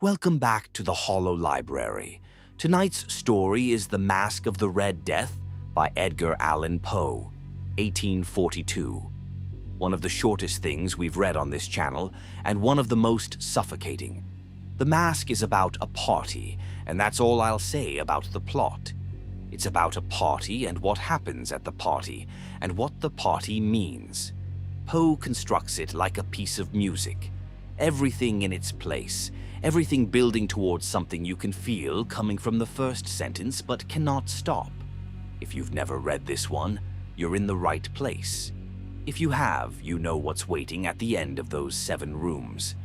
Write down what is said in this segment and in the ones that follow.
Welcome back to the Hollow Library. Tonight's story is The Masque of the Red Death by Edgar Allan Poe, 1842. One of the shortest things we've read on this channel, and one of the most suffocating. The Masque is about a party, and that's all I'll say about the plot. It's about a party and what happens at the party, and what the party means. Poe constructs it like a piece of music. Everything in its place, everything building towards something you can feel coming from the first sentence but cannot stop. If you've never read this one, you're in the right place. If you have, you know what's waiting at the end of those 7 rooms.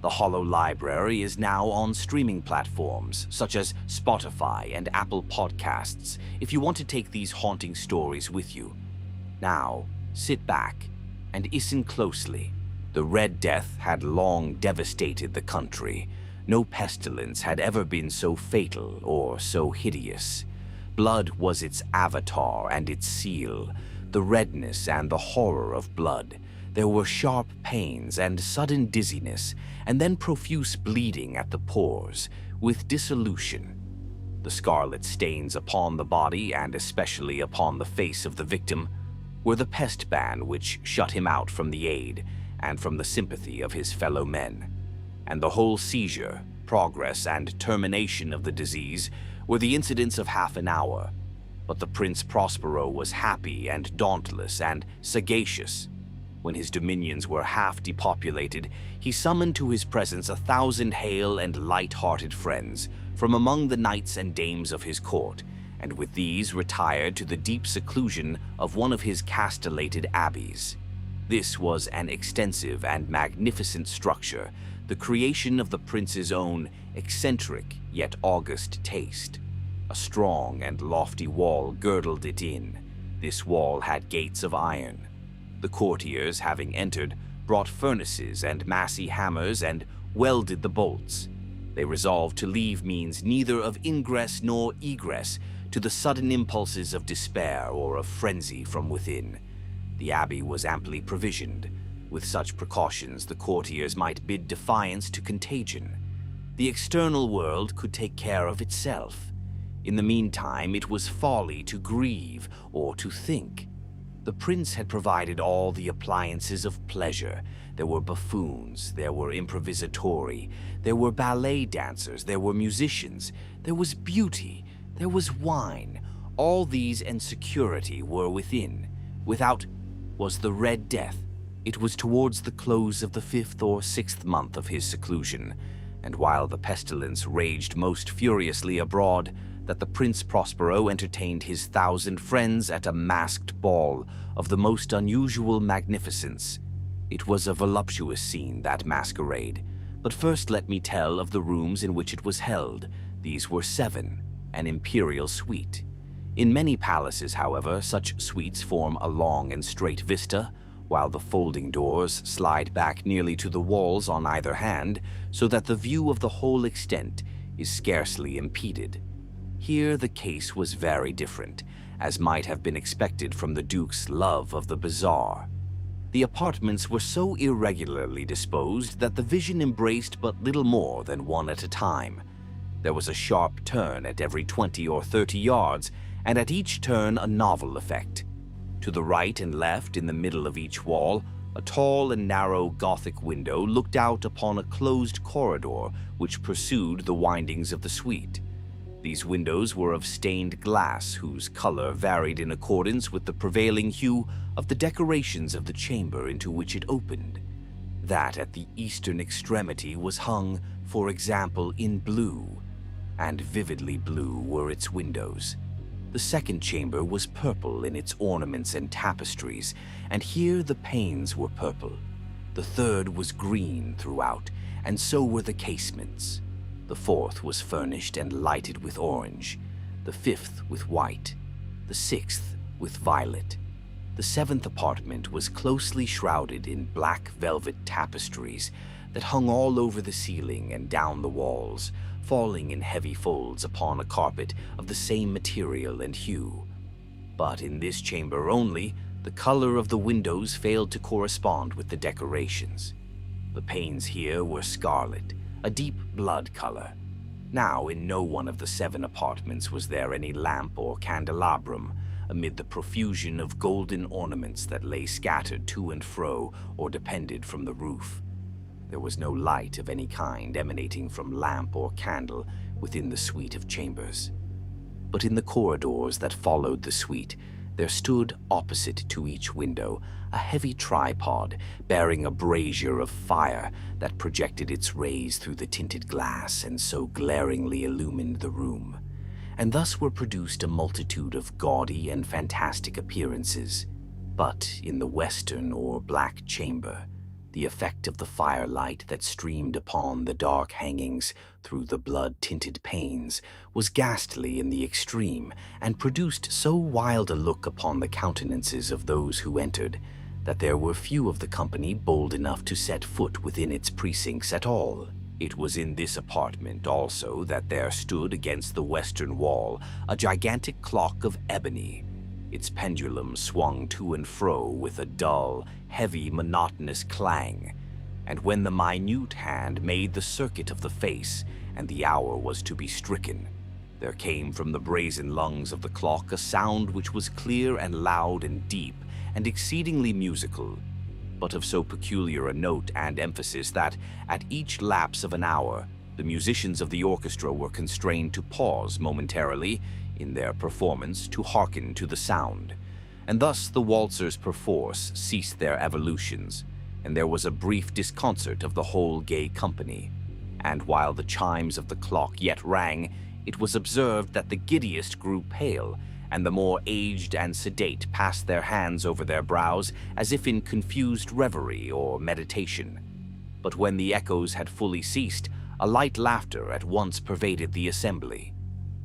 The Hollow Library is now on streaming platforms such as Spotify and Apple Podcasts if you want to take these haunting stories with you. Now, sit back and listen closely. The Red Death had long devastated the country. No pestilence had ever been so fatal or so hideous. Blood was its avatar and its seal, the redness and the horror of blood. There were sharp pains and sudden dizziness, and then profuse bleeding at the pores, with dissolution. The scarlet stains upon the body, and especially upon the face of the victim, were the pest ban which shut him out from the aid and from the sympathy of his fellow men. And the whole seizure, progress, and termination of the disease were the incidents of half an hour. But the Prince Prospero was happy and dauntless and sagacious. When his dominions were half depopulated, he summoned to his presence 1,000 hale and light-hearted friends from among the knights and dames of his court, and with these retired to the deep seclusion of one of his castellated abbeys. This was an extensive and magnificent structure, the creation of the prince's own eccentric yet august taste. A strong and lofty wall girdled it in. This wall had gates of iron. The courtiers, having entered, brought furnaces and massy hammers and welded the bolts. They resolved to leave means neither of ingress nor egress to the sudden impulses of despair or of frenzy from within. The abbey was amply provisioned. With such precautions, the courtiers might bid defiance to contagion. The external world could take care of itself. In the meantime, it was folly to grieve or to think. The prince had provided all the appliances of pleasure. There were buffoons, there were improvisatori, there were ballet dancers, there were musicians, there was beauty, there was wine. All these and security were within. Without was the Red Death. It was towards the close of the 5th or 6th month of his seclusion, and while the pestilence raged most furiously abroad, that the Prince Prospero entertained his 1,000 friends at a masked ball of the most unusual magnificence. It was a voluptuous scene, that masquerade. But first let me tell of the rooms in which it was held. These were 7, an imperial suite. In many palaces, however, such suites form a long and straight vista, while the folding doors slide back nearly to the walls on either hand, so that the view of the whole extent is scarcely impeded. Here the case was very different, as might have been expected from the Duke's love of the bizarre. The apartments were so irregularly disposed that the vision embraced but little more than one at a time. There was a sharp turn at every 20 or 30 yards, and at each turn a novel effect. To the right and left, in the middle of each wall, a tall and narrow Gothic window looked out upon a closed corridor which pursued the windings of the suite. These windows were of stained glass whose color varied in accordance with the prevailing hue of the decorations of the chamber into which it opened. That at the eastern extremity was hung, for example, in blue, and vividly blue were its windows. The second chamber was purple in its ornaments and tapestries, and here the panes were purple. The third was green throughout, and so were the casements. The fourth was furnished and lighted with orange, the 5th with white, the 6th with violet. The 7th apartment was closely shrouded in black velvet tapestries that hung all over the ceiling and down the walls, falling in heavy folds upon a carpet of the same material and hue. But in this chamber only, the color of the windows failed to correspond with the decorations. The panes here were scarlet, a deep blood color. Now, in no one of the 7 apartments was there any lamp or candelabrum, amid the profusion of golden ornaments that lay scattered to and fro or depended from the roof. There was no light of any kind emanating from lamp or candle within the suite of chambers. But in the corridors that followed the suite, there stood, opposite to each window, a heavy tripod bearing a brazier of fire that projected its rays through the tinted glass and so glaringly illumined the room. And thus were produced a multitude of gaudy and fantastic appearances. But in the western or black chamber, the effect of the firelight that streamed upon the dark hangings through the blood-tinted panes was ghastly in the extreme, and produced so wild a look upon the countenances of those who entered, that there were few of the company bold enough to set foot within its precincts at all. It was in this apartment also that there stood against the western wall a gigantic clock of ebony. Its pendulum swung to and fro with a dull, heavy, monotonous clang, and when the minute hand made the circuit of the face and the hour was to be stricken, there came from the brazen lungs of the clock a sound which was clear and loud and deep and exceedingly musical, but of so peculiar a note and emphasis that, at each lapse of an hour, the musicians of the orchestra were constrained to pause momentarily in their performance to hearken to the sound, and thus the waltzers perforce ceased their evolutions, and there was a brief disconcert of the whole gay company. And while the chimes of the clock yet rang, it was observed that the giddiest grew pale, and the more aged and sedate passed their hands over their brows as if in confused reverie or meditation. But when the echoes had fully ceased, a light laughter at once pervaded the assembly.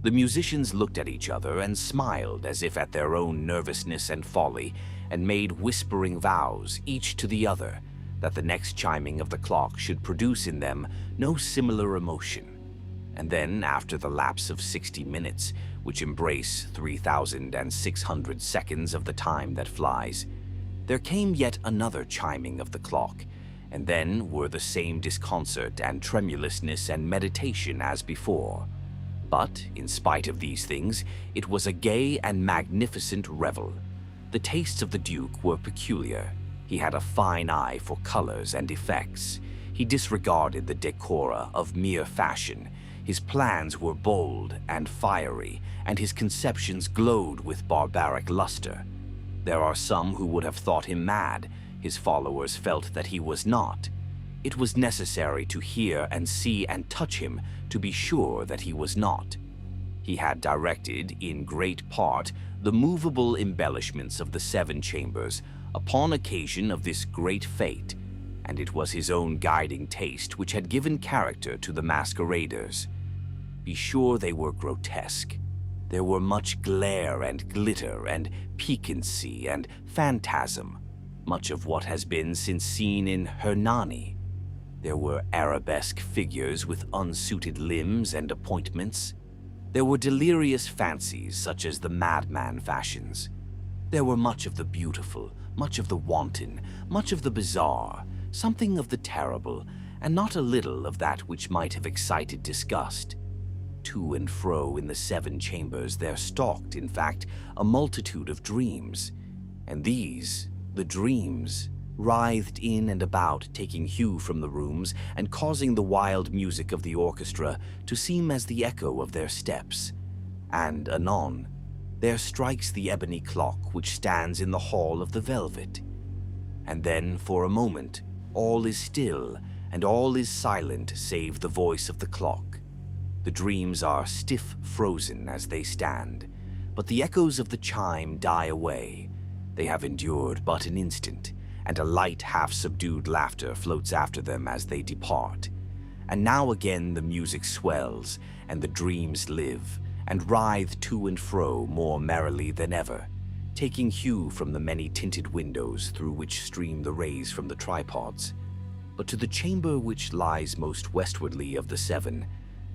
The musicians looked at each other and smiled as if at their own nervousness and folly, and made whispering vows, each to the other, that the next chiming of the clock should produce in them no similar emotion. And then, after the lapse of 60 minutes, which embrace 3,600 seconds of the time that flies, there came yet another chiming of the clock, and then were the same disconcert and tremulousness and meditation as before. But, in spite of these things, it was a gay and magnificent revel. The tastes of the Duke were peculiar. He had a fine eye for colors and effects. He disregarded the decora of mere fashion. His plans were bold and fiery, and his conceptions glowed with barbaric luster. There are some who would have thought him mad. His followers felt that he was not. It was necessary to hear and see and touch him to be sure that he was not. He had directed, in great part, the movable embellishments of the 7 chambers upon occasion of this great fete, and it was his own guiding taste which had given character to the masqueraders. Be sure they were grotesque. There were much glare and glitter and piquancy and phantasm, much of what has been since seen in Hernani. There were arabesque figures with unsuited limbs and appointments. There were delirious fancies such as the madman fashions. There were much of the beautiful, much of the wanton, much of the bizarre, something of the terrible, and not a little of that which might have excited disgust. To and fro in the 7 chambers there stalked, in fact, a multitude of dreams, and these, the dreams, writhed in and about, taking hue from the rooms and causing the wild music of the orchestra to seem as the echo of their steps. And anon, there strikes the ebony clock which stands in the hall of the velvet. And then, for a moment, all is still and all is silent save the voice of the clock. The dreams are stiff frozen as they stand, but the echoes of the chime die away. They have endured but an instant, and a light half-subdued laughter floats after them as they depart. And now again the music swells, and the dreams live, and writhe to and fro more merrily than ever, taking hue from the many-tinted windows through which stream the rays from the tripods. But to the chamber which lies most westwardly of the 7,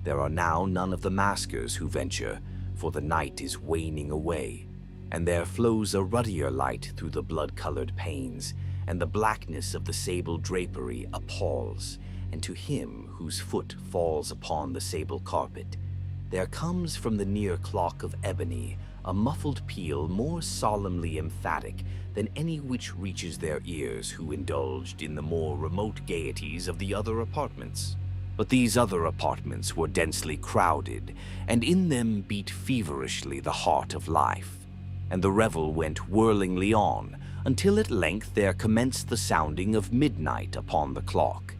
there are now none of the maskers who venture, for the night is waning away, and there flows a ruddier light through the blood-colored panes, and the blackness of the sable drapery appalls, and to him whose foot falls upon the sable carpet, there comes from the near clock of ebony a muffled peal more solemnly emphatic than any which reaches their ears who indulged in the more remote gaieties of the other apartments. But these other apartments were densely crowded, and in them beat feverishly the heart of life, and the revel went whirlingly on, until at length there commenced the sounding of midnight upon the clock.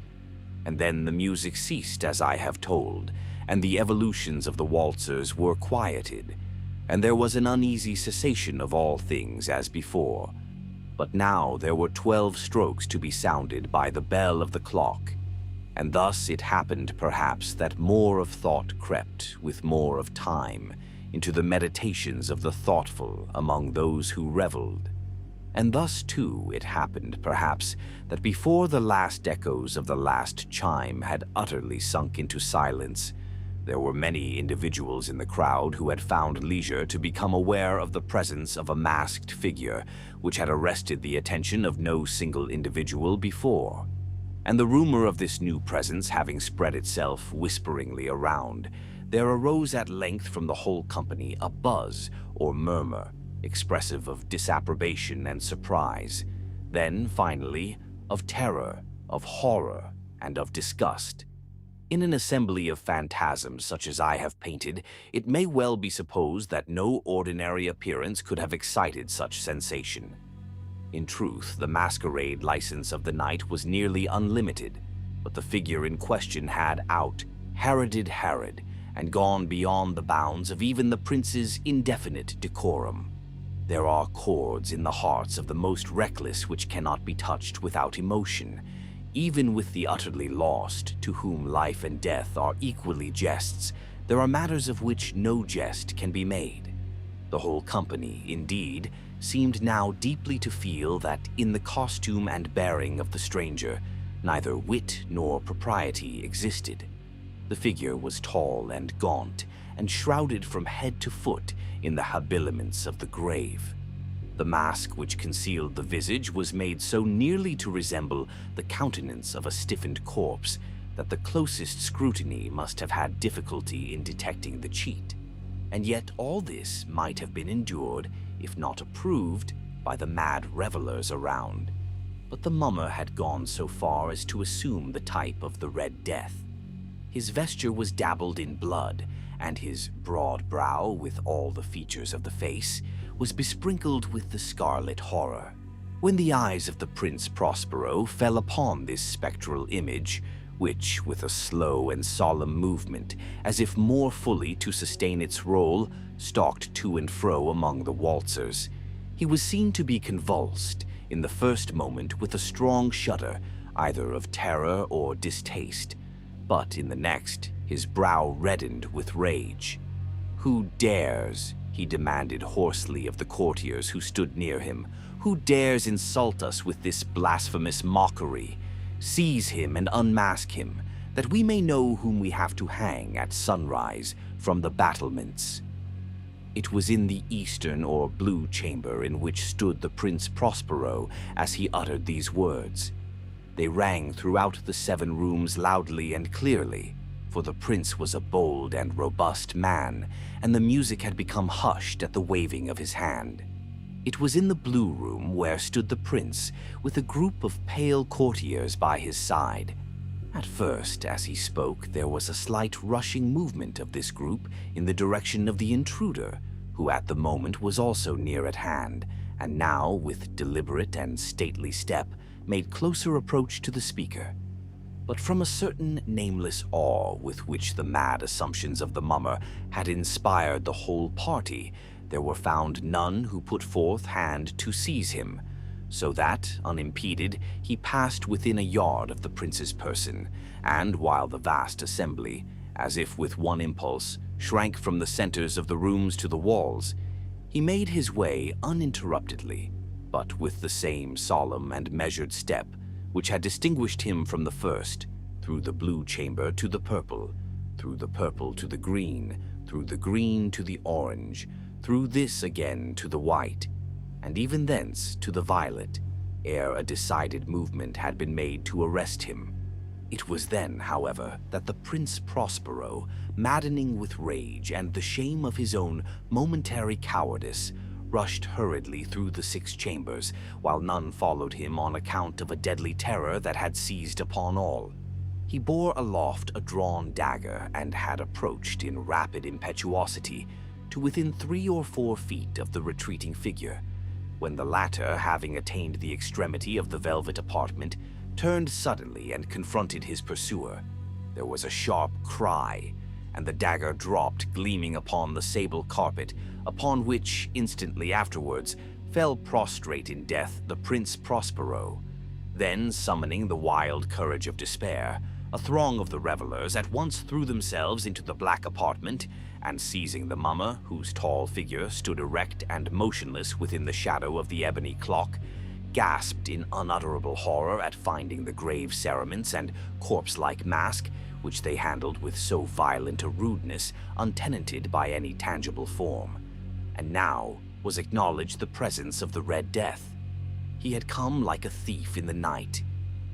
And then the music ceased, as I have told, and the evolutions of the waltzers were quieted, and there was an uneasy cessation of all things as before. But now there were 12 strokes to be sounded by the bell of the clock, and thus it happened perhaps that more of thought crept with more of time into the meditations of the thoughtful among those who reveled. And thus, too, it happened, perhaps, that before the last echoes of the last chime had utterly sunk into silence, there were many individuals in the crowd who had found leisure to become aware of the presence of a masked figure which had arrested the attention of no single individual before. And the rumor of this new presence having spread itself whisperingly around, there arose at length from the whole company a buzz or murmur, expressive of disapprobation and surprise, then, finally, of terror, of horror, and of disgust. In an assembly of phantasms such as I have painted, it may well be supposed that no ordinary appearance could have excited such sensation. In truth, the masquerade license of the night was nearly unlimited, but the figure in question had Heroded Herod, and gone beyond the bounds of even the prince's indefinite decorum. There are chords in the hearts of the most reckless which cannot be touched without emotion, even with the utterly lost, to whom life and death are equally jests. There are matters of which no jest can be made. The whole company, indeed, seemed now deeply to feel that in the costume and bearing of the stranger, neither wit nor propriety existed. The figure was tall and gaunt, and shrouded from head to foot in the habiliments of the grave. The mask which concealed the visage was made so nearly to resemble the countenance of a stiffened corpse that the closest scrutiny must have had difficulty in detecting the cheat. And yet all this might have been endured, if not approved, by the mad revelers around. But the mummer had gone so far as to assume the type of the Red Death. His vesture was dabbled in blood, and his broad brow, with all the features of the face, was besprinkled with the scarlet horror. When the eyes of the Prince Prospero fell upon this spectral image, which, with a slow and solemn movement, as if more fully to sustain its role, stalked to and fro among the waltzers, he was seen to be convulsed, in the first moment, with a strong shudder, either of terror or distaste, but in the next, his brow reddened with rage. "Who dares," he demanded hoarsely of the courtiers who stood near him, "who dares insult us with this blasphemous mockery? Seize him and unmask him, that we may know whom we have to hang at sunrise from the battlements." It was in the eastern or blue chamber in which stood the Prince Prospero as he uttered these words. They rang throughout the 7 rooms loudly and clearly, for the prince was a bold and robust man, and the music had become hushed at the waving of his hand. It was in the blue room where stood the prince, with a group of pale courtiers by his side. At first, as he spoke, there was a slight rushing movement of this group in the direction of the intruder, who at the moment was also near at hand, and now, with deliberate and stately step, made closer approach to the speaker. But from a certain nameless awe with which the mad assumptions of the mummer had inspired the whole party, there were found none who put forth hand to seize him, so that, unimpeded, he passed within a yard of the prince's person, and while the vast assembly, as if with one impulse, shrank from the centers of the rooms to the walls, he made his way uninterruptedly, but with the same solemn and measured step which had distinguished him from the first, through the blue chamber to the purple, through the purple to the green, through the green to the orange, through this again to the white, and even thence to the violet, ere a decided movement had been made to arrest him. It was then, however, that the Prince Prospero, maddening with rage and the shame of his own momentary cowardice, rushed hurriedly through the 6 chambers, while none followed him on account of a deadly terror that had seized upon all. He bore aloft a drawn dagger and had approached in rapid impetuosity to within 3 or 4 feet of the retreating figure, when the latter, having attained the extremity of the velvet apartment, turned suddenly and confronted his pursuer. There was a sharp cry, and the dagger dropped gleaming upon the sable carpet, upon which, instantly afterwards, fell prostrate in death the Prince Prospero. Then, summoning the wild courage of despair, a throng of the revelers at once threw themselves into the black apartment, and seizing the mummer, whose tall figure stood erect and motionless within the shadow of the ebony clock, gasped in unutterable horror at finding the grave cerements and corpse-like mask, which they handled with so violent a rudeness, untenanted by any tangible form. And now was acknowledged the presence of the Red Death. He had come like a thief in the night,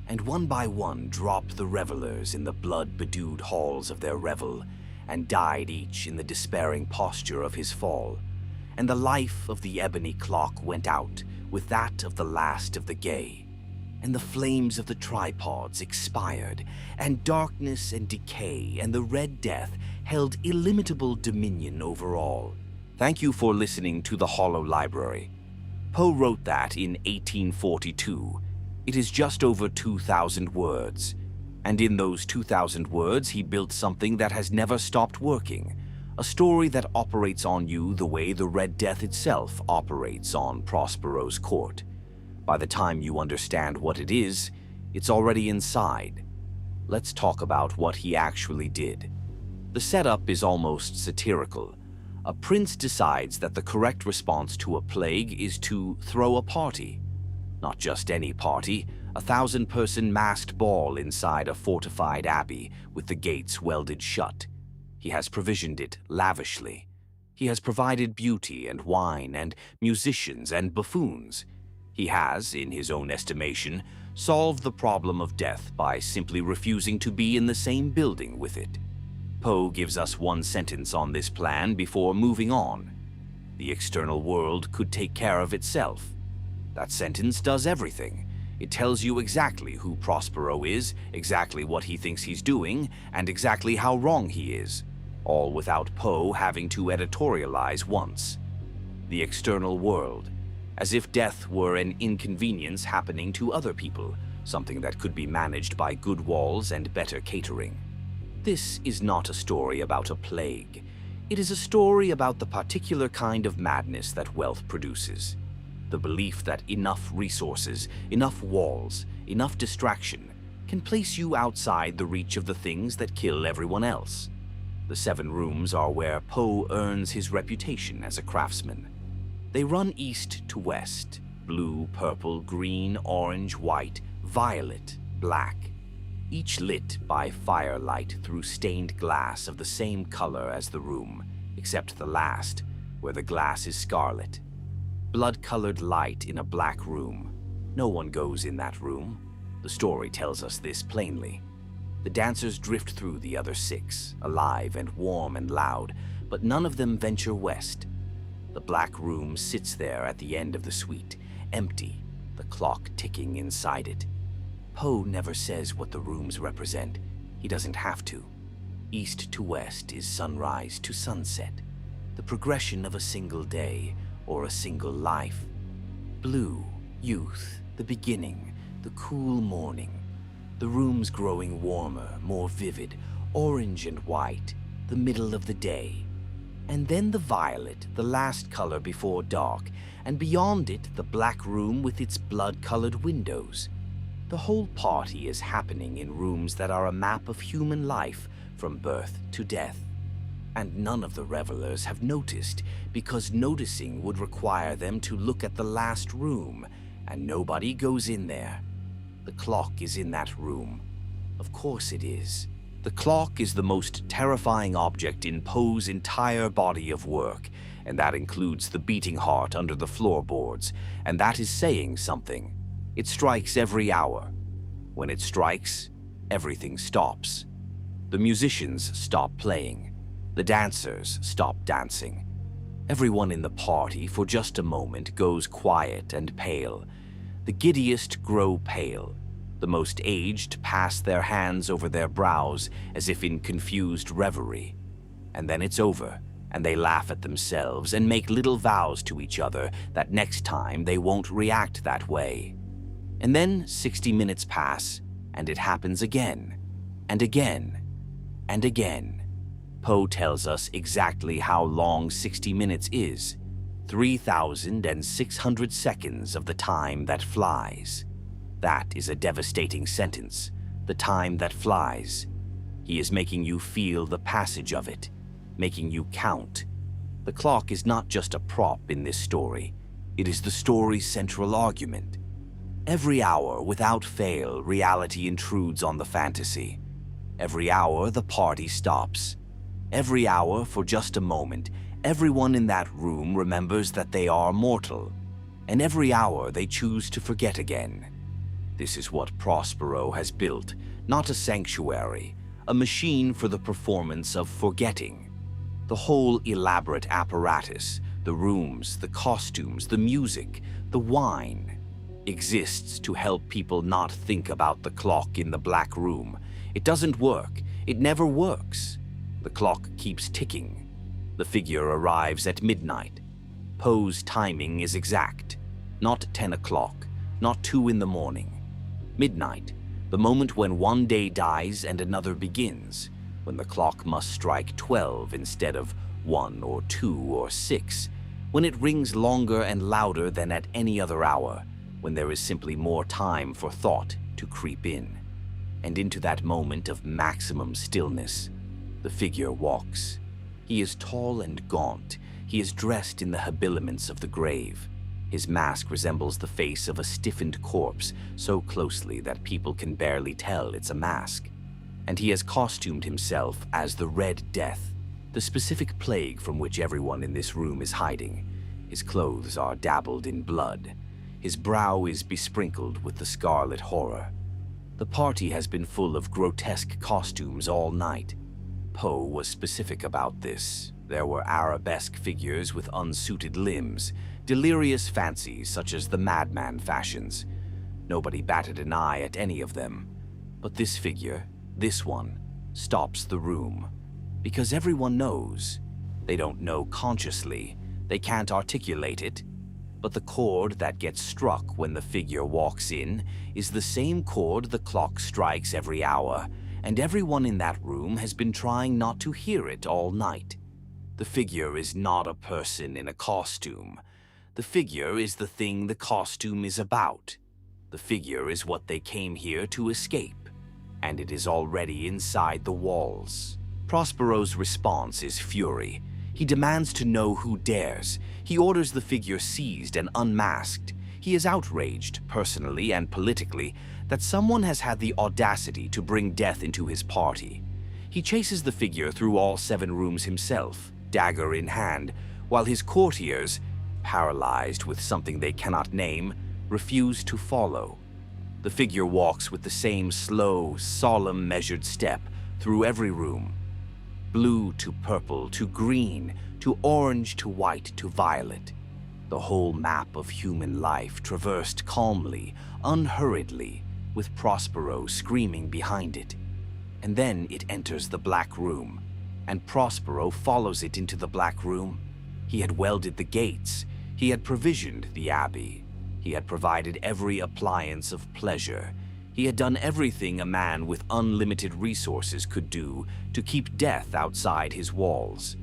and one by one dropped the revelers in the blood-bedewed halls of their revel, and died each in the despairing posture of his fall. And the life of the ebony clock went out with that of the last of the gay, and the flames of the tripods expired, and darkness and decay and the Red Death held illimitable dominion over all. Thank you for listening to the Hollow Library. Poe wrote that in 1842. It is just over 2,000 words, and in those 2,000 words he built something that has never stopped working, a story that operates on you the way the Red Death itself operates on Prospero's court. By the time you understand what it is, it's already inside. Let's talk about what he actually did. The setup is almost satirical. A prince decides that the correct response to a plague is to throw a party. Not just any party, a 1,000-person masked ball inside a fortified abbey with the gates welded shut. He has provisioned it lavishly. He has provided beauty and wine and musicians and buffoons. He has, in his own estimation, solved the problem of death by simply refusing to be in the same building with it. Poe gives us one sentence on this plan before moving on. The external world could take care of itself. That sentence does everything. It tells you exactly who Prospero is, exactly what he thinks he's doing, and exactly how wrong he is, all without Poe having to editorialize once. The external world, as if death were an inconvenience happening to other people, something that could be managed by good walls and better catering. This is not a story about a plague. It is a story about the particular kind of madness that wealth produces. The belief that enough resources, enough walls, enough distraction can place you outside the reach of the things that kill everyone else. The 7 rooms are where Poe earns his reputation as a craftsman. They run east to west, blue, purple, green, orange, white, violet, black, each lit by firelight through stained glass of the same color as the room, except the last, where the glass is scarlet. Blood-colored light in a black room. No one goes in that room. The story tells us this plainly. The dancers drift through the other 6, alive and warm and loud, but none of them venture west. The black room sits there at the end of the suite, empty, the clock ticking inside it. Poe never says what the rooms represent. He doesn't have to. East to west is sunrise to sunset, the progression of a single day or a single life. Blue, youth, the beginning, the cool morning. The rooms growing warmer, more vivid, orange and white, the middle of the day. And then the violet, the last color before dark, and beyond it the black room with its blood-colored windows. The whole party is happening in rooms that are a map of human life from birth to death. And none of the revelers have noticed, because noticing would require them to look at the last room, and nobody goes in there. The clock is in that room. Of course it is. The clock is the most terrifying object in Poe's entire body of work, and that includes the beating heart under the floorboards, and that is saying something. It strikes every hour. When it strikes, everything stops. The musicians stop playing. The dancers stop dancing. Everyone in the party, for just a moment, goes quiet and pale. The giddiest grow pale. The most aged pass their hands over their brows as if in confused reverie. And then it's over, and they laugh at themselves and make little vows to each other that next time they won't react that way. And then 60 minutes pass, and it happens again, and again, and again. Poe tells us exactly how long 60 minutes is: 3,600 seconds of the time that flies. That is a devastating sentence, the time that flies. He is making you feel the passage of it, making you count. The clock is not just a prop in this story. It is the story's central argument. Every hour, without fail, reality intrudes on the fantasy. Every hour, the party stops. Every hour, for just a moment, everyone in that room remembers that they are mortal. And every hour, they choose to forget again. This is what Prospero has built, not a sanctuary, a machine for the performance of forgetting. The whole elaborate apparatus, the rooms, the costumes, the music, the wine, exists to help people not think about the clock in the black room. It doesn't work. It never works. The clock keeps ticking. The figure arrives at midnight. Poe's timing is exact. Not 10 o'clock, not 2 in the morning. Midnight, the moment when one day dies and another begins, when the clock must strike 12 instead of 1 or 2 or 6, when it rings longer and louder than at any other hour, when there is simply more time for thought to creep in. And into that moment of maximum stillness, the figure walks. He is tall and gaunt. He is dressed in the habiliments of the grave. His mask resembles the face of a stiffened corpse so closely that people can barely tell it's a mask. And he has costumed himself as the Red Death, the specific plague from which everyone in this room is hiding. His clothes are dabbled in blood. His brow is besprinkled with the scarlet horror. The party has been full of grotesque costumes all night. Poe was specific about this. There were arabesque figures with unsuited limbs, delirious fancies such as the madman fashions. Nobody batted an eye at any of them. But this figure, this one, stops the room. Because everyone knows. They don't know consciously. They can't articulate it. But the chord that gets struck when the figure walks in is the same chord the clock strikes every hour, and everyone in that room has been trying not to hear it all night. The figure is not a person in a costume. The figure is the thing the costume is about. The figure is what they came here to escape, and it is already inside the walls. Prospero's response is fury. He demands to know who dares. He orders the figure seized and unmasked. He is outraged, personally and politically, that someone has had the audacity to bring death into his party. He chases the figure through all 7 rooms himself, dagger in hand, while his courtiers, paralyzed with something they cannot name, refuse to follow. The figure walks with the same slow, solemn, measured step through every room. Blue to purple to green to orange to white to violet. The whole map of human life traversed calmly, unhurriedly, with Prospero screaming behind it. And then it enters the black room, and Prospero follows it into the black room. He had welded the gates. He had provisioned the abbey. He had provided every appliance of pleasure. He had done everything a man with unlimited resources could do to keep death outside his walls.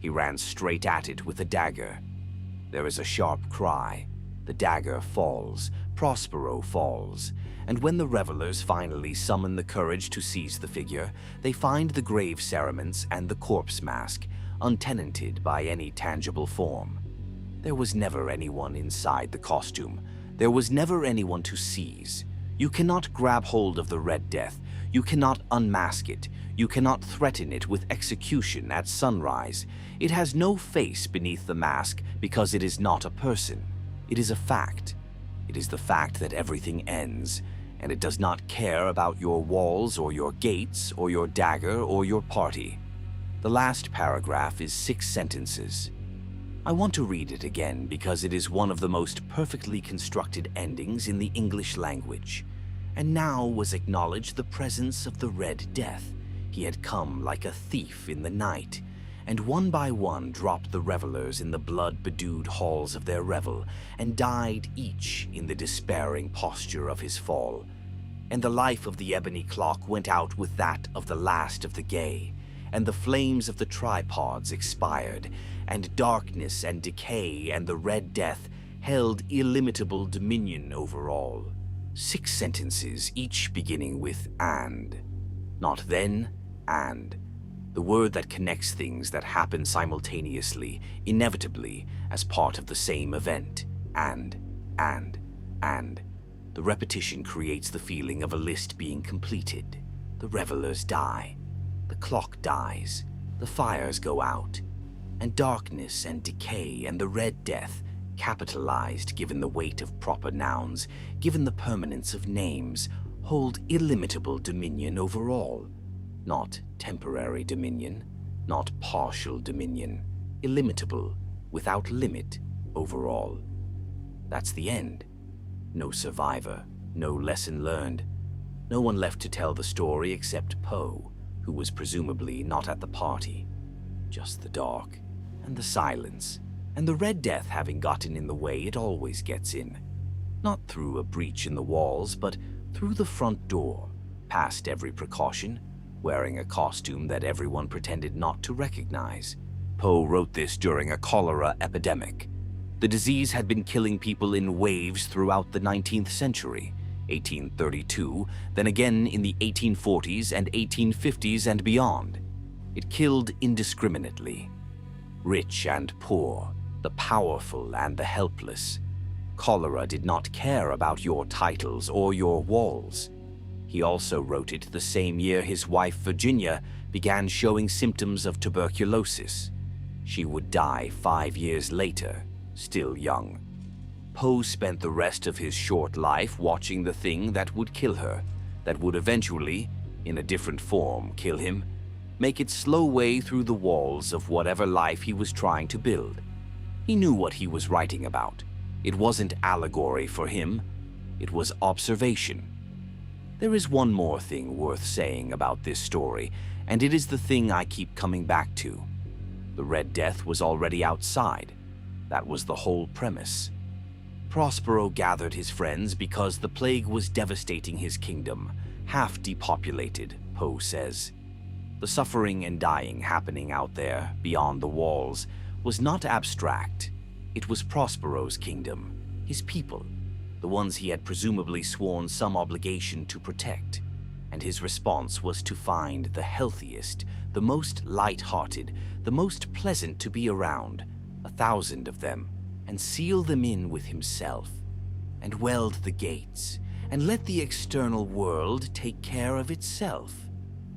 He ran straight at it with a dagger. There is a sharp cry. The dagger falls. Prospero falls. And when the revelers finally summon the courage to seize the figure, they find the grave cerements and the corpse mask untenanted by any tangible form. There was never anyone inside the costume. There was never anyone to seize. You cannot grab hold of the Red Death. You cannot unmask it. You cannot threaten it with execution at sunrise. It has no face beneath the mask because it is not a person. It is a fact. It is the fact that everything ends, and it does not care about your walls or your gates or your dagger or your party. The last paragraph is 6 sentences. I want to read it again because it is one of the most perfectly constructed endings in the English language. And now was acknowledged the presence of the Red Death. He had come like a thief in the night, and one by one dropped the revelers in the blood-bedewed halls of their revel, and died each in the despairing posture of his fall. And the life of the ebony clock went out with that of the last of the gay, and the flames of the tripods expired, and darkness and decay and the Red Death held illimitable dominion over all. 6 sentences, each beginning with "and." Not then, and. The word that connects things that happen simultaneously, inevitably, as part of the same event. And. The repetition creates the feeling of a list being completed. The revelers die. The clock dies. The fires go out. And darkness and decay and the Red Death, capitalized given the weight of proper nouns, given the permanence of names, hold illimitable dominion over all. Not temporary dominion, not partial dominion, illimitable, without limit, over all. That's the end. No survivor, no lesson learned. No one left to tell the story except Poe, who was presumably not at the party. Just the dark, and the silence, and the Red Death having gotten in the way it always gets in. Not through a breach in the walls, but through the front door, past every precaution, wearing a costume that everyone pretended not to recognize. Poe wrote this during a cholera epidemic. The disease had been killing people in waves throughout the 19th century, 1832, then again in the 1840s and 1850s and beyond. It killed indiscriminately. Rich and poor, the powerful and the helpless. Cholera did not care about your titles or your walls. He also wrote it the same year his wife Virginia began showing symptoms of tuberculosis. She would die 5 years later, still young. Poe spent the rest of his short life watching the thing that would kill her, that would eventually, in a different form, kill him, make its slow way through the walls of whatever life he was trying to build. He knew what he was writing about. It wasn't allegory for him, it was observation. There is one more thing worth saying about this story, and it is the thing I keep coming back to. The Red Death was already outside. That was the whole premise. Prospero gathered his friends because the plague was devastating his kingdom, half depopulated, Poe says. The suffering and dying happening out there, beyond the walls, was not abstract. It was Prospero's kingdom, his people, the ones he had presumably sworn some obligation to protect. And his response was to find the healthiest, the most light-hearted, the most pleasant to be around, 1,000 of them, and seal them in with himself, and weld the gates, and let the external world take care of itself.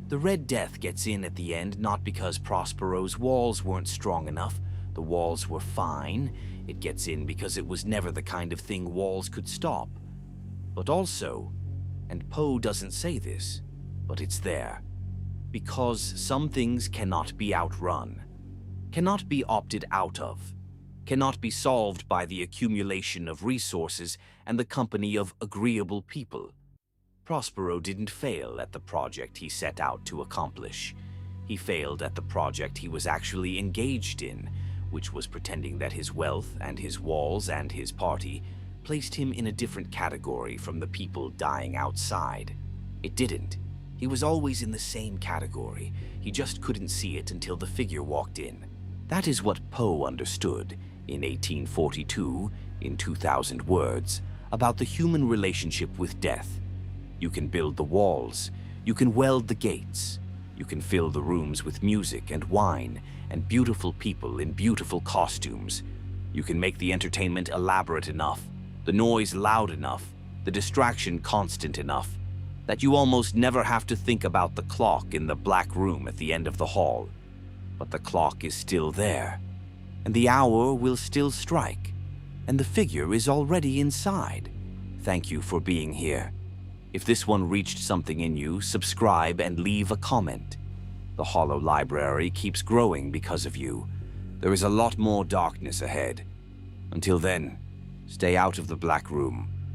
The Red Death gets in at the end not because Prospero's walls weren't strong enough. The walls were fine. It gets in because it was never the kind of thing walls could stop. But also, and Poe doesn't say this, but it's there, because some things cannot be outrun, cannot be opted out of, cannot be solved by the accumulation of resources and the company of agreeable people. Prospero didn't fail at the project he set out to accomplish. He failed at the project he was actually engaged in, which was pretending that his wealth and his walls and his party placed him in a different category from the people dying outside. It didn't. He was always in the same category. He just couldn't see it until the figure walked in. That is what Poe understood in 1842, in 2,000 words, about the human relationship with death. You can build the walls, you can weld the gates, you can fill the rooms with music and wine and beautiful people in beautiful costumes. You can make the entertainment elaborate enough, the noise loud enough, the distraction constant enough, that you almost never have to think about the clock in the black room at the end of the hall. But the clock is still there, and the hour will still strike, and the figure is already inside. Thank you for being here. If this one reached something in you, subscribe and leave a comment. The Hollow Library keeps growing because of you. There is a lot more darkness ahead. Until then, stay out of the Black Room